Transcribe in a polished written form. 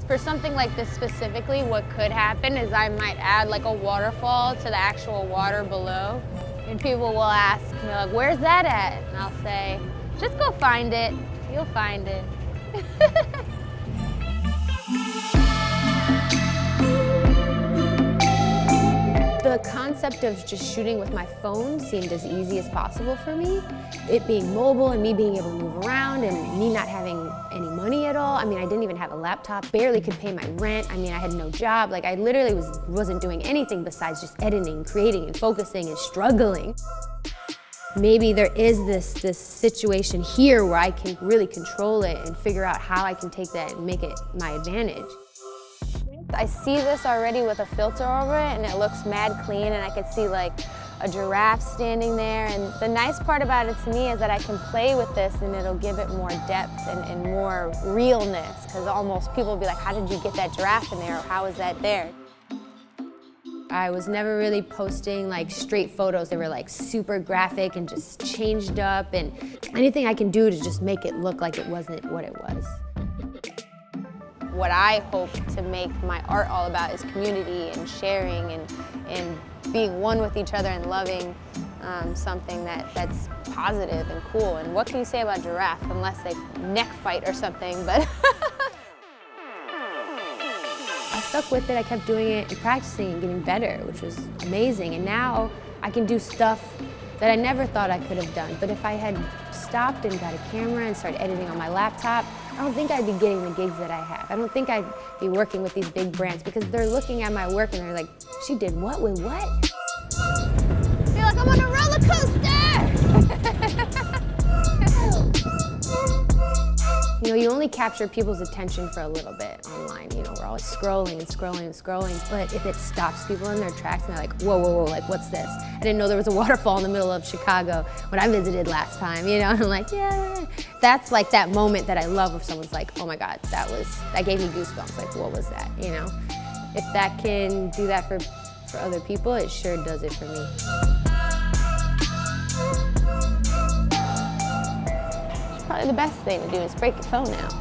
For something like this specifically, what could happen is I might add like a waterfall to the actual water below. And people will ask me like, where's that at? And I'll say, just go find it. You'll find it. The concept of just shooting with my phone seemed as easy as possible for me. It being mobile and me being able to move around and me not having any money at all. I mean, I didn't even have a laptop, barely could pay my rent. I mean, I had no job. Like, I literally wasn't doing anything besides just editing, creating, and focusing and struggling. Maybe there is this situation here where I can really control it and figure out how I can take that and make it my advantage. I see this already with a filter over it and it looks mad clean, and I could see like a giraffe standing there. And the nice part about it to me is that I can play with this and it'll give it more depth and more realness, because almost people will be like, how did you get that giraffe in there, or how is that there? I was never really posting like straight photos. They were like super graphic and just changed up, and anything I can do to just make it look like it wasn't what it was. What I hope to make my art all about is community and sharing and being one with each other and loving something that's positive and cool. And what can you say about giraffe unless they neck fight or something? But I stuck with it, I kept doing it and practicing and getting better, which was amazing. And now I can do stuff that I never thought I could have done. But if I had stopped and got a camera and started editing on my laptop, I don't think I'd be getting the gigs that I have. I don't think I'd be working with these big brands, because they're looking at my work and they're like, she did what with what? You're like, I'm on a roller coaster! You know, you only capture people's attention for a little bit online. You know, we're always scrolling and scrolling and scrolling. But if it stops people in their tracks and they're like, whoa, whoa, whoa, like, what's this? I didn't know there was a waterfall in the middle of Chicago when I visited last time, you know? And I'm like, yeah. That's like that moment that I love if someone's like, oh my God, that gave me goosebumps. Like, what was that, you know? If that can do that for other people, it sure does it for me. Probably the best thing to do is break your phone out.